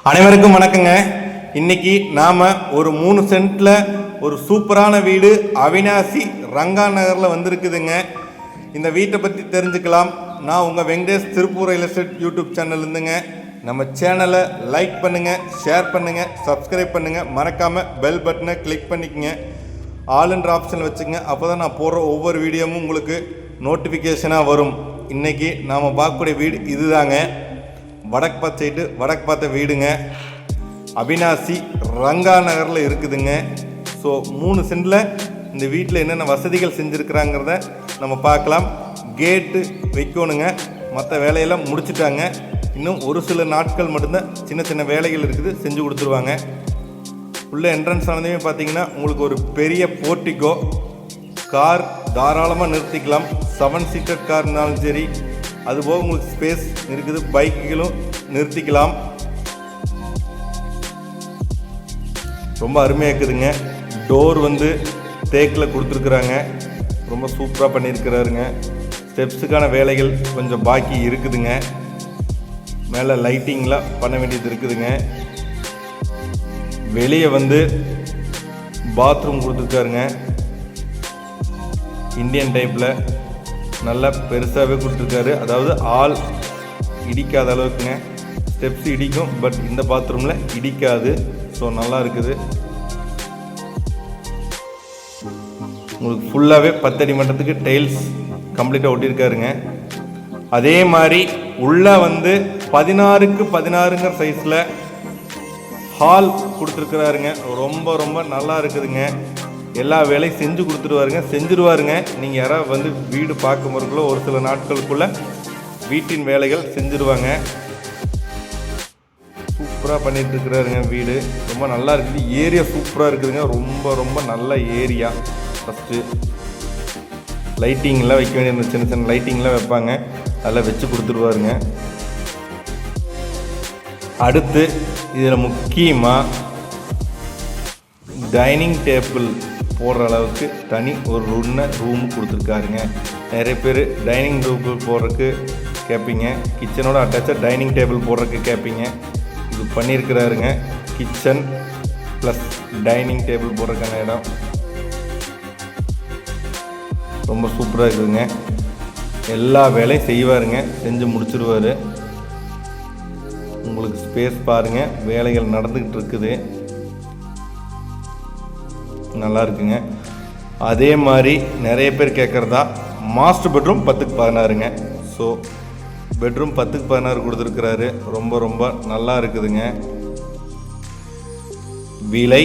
அனைவருக்கும் வணக்கங்க. இன்னைக்கு நாம ஒரு 3 சென்ட்ல ஒரு சூப்பரான வீடு அவினாசி ரங்கா நகர்ல வந்திருக்குதுங்க. இந்த வீட்டை பற்றி தெரிஞ்சுக்கலாம். நான் உங்கள் Venkatesh Tiruppur real estate YouTube channel இருந்துங்க. நம்ம சேனலை லைக் பண்ணுங்கள், ஷேர் பண்ணுங்கள், சப்ஸ்கிரைப் பண்ணுங்கள், மறக்காமல் பெல் பட்டனை கிளிக் பண்ணிக்கங்க. ஆல்ன்ற ஆப்ஷன் வச்சுங்க. அப்போ தான் நான் போடுற ஒவ்வொரு வீடியோவும் உங்களுக்கு நோட்டிஃபிகேஷனாக வரும். இன்றைக்கி நாம் பார்க்கக்கூடிய வீடு இதுதாங்க. வடக்கு பார்த்த சைடு வடக்கு பார்த்த வீடுங்க. அவினாசி ரங்கா நகரில் இருக்குதுங்க. ஸோ 3 சென்டில் இந்த வீட்டில் என்னென்ன வசதிகள் செஞ்சுருக்குறாங்கிறத நம்ம பார்க்கலாம். கேட்டு வைக்கணுங்க. மற்ற வேலையெல்லாம் முடிச்சுட்டாங்க. இன்னும் ஒரு சில நாட்கள் மட்டும்தான் சின்ன சின்ன வேலைகள் இருக்குது, செஞ்சு கொடுத்துருவாங்க. உள்ள என்ட்ரன்ஸ் ஆனதுமே பார்த்தீங்கன்னா உங்களுக்கு ஒரு பெரிய போர்ட்டிகோ, கார் தாராளமாக நிறுத்திக்கலாம். 7 சீட்டர் கார் இருந்தாலும் சரி, அதுபோக உங்களுக்கு ஸ்பேஸ் இருக்குது, பைக்குகளும் நிறுத்திக்கலாம். ரொம்ப அருமையாக இருக்குதுங்க. டோர் தேக்கில் கொடுத்துருக்குறாங்க, ரொம்ப சூப்பராக பண்ணியிருக்கிறாருங்க. ஸ்டெப்ஸுக்கான வேலைகள் கொஞ்சம் பாக்கி இருக்குதுங்க. மேலே லைட்டிங்லாம் பண்ண வேண்டியது இருக்குதுங்க. வெளியே பாத்ரூம் கொடுத்துருக்காருங்க. இந்தியன் டைப்பில் நல்லா பெருசாகவே கொடுத்துருக்காரு. அதாவது ஆள் இடிக்காத அளவுக்குங்க. ஸ்டெப்ஸ் இடிக்கும், பட் இந்த பாத்ரூமில் இடிக்காது. ஸோ நல்லா இருக்குது. உங்களுக்கு ஃபுல்லாகவே 10 அடி மட்டத்துக்கு டைல்ஸ் கம்ப்ளீட்டாக ஒட்டியிருக்காருங்க. அதே மாதிரி உள்ளே 16க்கு 16ங்கிற சைஸில் ஹால் கொடுத்துருக்குறாருங்க. ரொம்ப ரொம்ப நல்லா இருக்குதுங்க. எல்லா வேலையும் செஞ்சு செஞ்சுருவாருங்க. நீங்கள் யாராவது வீடு பார்க்க முறைக்குள்ள ஒரு சில நாட்களுக்குள்ளே வீட்டின் வேலைகள் செஞ்சுருவாங்க. சூப்பராக பண்ணிட்டு இருக்கிறாருங்க. வீடு ரொம்ப நல்லா இருக்குது. ஏரியா சூப்பராக இருக்குதுங்க. ரொம்ப ரொம்ப நல்ல ஏரியா. ஃபஸ்ட்டு லைட்டிங்லாம் வைக்க வேண்டிய சின்ன சின்ன லைட்டிங்லாம் வைப்பாங்க, அதெல்லாம் வச்சு கொடுத்துருவாருங்க. அடுத்து இதில் முக்கியமாக டைனிங் டேபிள் போடுற அளவுக்கு தனி ஒரு ரூம் கொடுத்துருக்காருங்க. நிறைய பேர் டைனிங் டேபிள் போடுறதுக்கு கேட்பீங்க, கிச்சனோட அட்டாச்சாக டைனிங் டேபிள் போடுறதுக்கு கேட்பீங்க. இது பண்ணியிருக்கிறாருங்க. கிச்சன் ப்ளஸ் டைனிங் டேபிள் போடுறதுக்கான இடம் ரொம்ப சூப்பராக இருக்குதுங்க. எல்லா வேலையும் செய்வாருங்க, செஞ்சு முடிச்சிடுவார். உங்களுக்கு ஸ்பேஸ் பாருங்கள், வேலைகள் நடந்துக்கிட்டு இருக்குது, நல்லா இருக்குங்க. அதே மாதிரி நிறைய பேர் கேட்குறதா மாஸ்டர் பெட்ரூம் 10க்கு 16ங்க. ஸோ பெட்ரூம் 10க்கு 16 கொடுத்துருக்குறாரு. ரொம்ப ரொம்ப நல்லா இருக்குதுங்க. விலை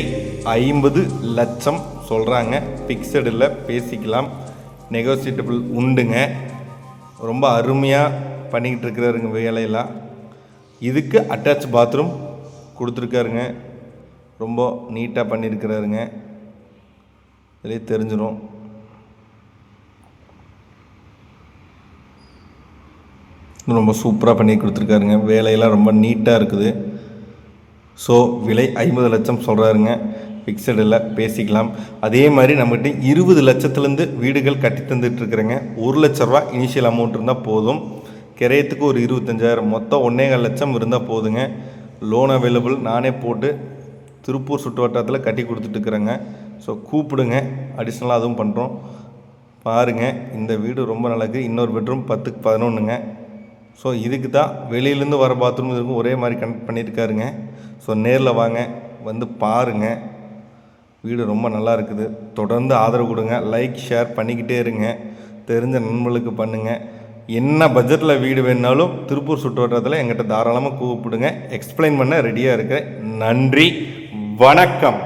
50 லட்சம் சொல்கிறாங்க. ஃபிக்ஸடில் பேசிக்கலாம், நெகோசியேட்டபிள் உண்டுங்க. ரொம்ப அருமையாக பண்ணிக்கிட்டு இருக்கிறாருங்க வேலையெல்லாம். இதுக்கு அட்டாச் பாத்ரூம் கொடுத்துருக்காருங்க. ரொம்ப நீட்டாக பண்ணியிருக்கிறாருங்க. இதிலே தெரிஞ்சிடும். ரொம்ப சூப்பராக பண்ணி கொடுத்துருக்காருங்க. வேலையெல்லாம் ரொம்ப நீட்டாக இருக்குது. ஸோ விலை 50 லட்சம் சொல்கிறாருங்க. ஃபிக்ஸடில் பேசிக்கலாம். அதே மாதிரி நம்மகிட்ட 20 லட்சத்துலேருந்து வீடுகள் கட்டி தந்துட்டுருக்குறேங்க. 1 லட்ச ரூபா இனிஷியல் அமௌண்ட் இருந்தால் போதும். கிரயத்துக்கு ஒரு 25,000, மொத்தம் 1.25 லட்சம் இருந்தால் போதுங்க. Loan available. நானே போட்டு திருப்பூர் சுற்று வட்டாரத்தில் கட்டி கொடுத்துட்டுருக்குறேங்க. ஸோ கூப்பிடுங்க, அடிஷ்னலாக அதுவும் பண்ணுறோம். பாருங்கள், இந்த வீடு ரொம்ப நல்லது. இன்னொரு பெட்ரூம் 10க்கு 11ங்க. ஸோ இதுக்கு தான் வெளியிலேருந்து வர பாத்ரூம் இதுக்கும் ஒரே மாதிரி கனெக்ட் பண்ணியிருக்காருங்க. ஸோ நேரில் வாங்க, பாருங்கள். வீடு ரொம்ப நல்லா இருக்குது. தொடர்ந்து ஆதரவு கொடுங்க, லைக் ஷேர் பண்ணிக்கிட்டே இருங்க, தெரிஞ்ச நண்பர்களுக்கு பண்ணுங்கள். என்ன பட்ஜெட்டில் வீடு வேணுனாலும் திருப்பூர் சுற்று வட்டாரத்தில் எங்கிட்ட தாராளமாக கூப்பிடுங்க. எக்ஸ்பிளைன் பண்ண ரெடியாக இருக்கேன். நன்றி, வணக்கம்.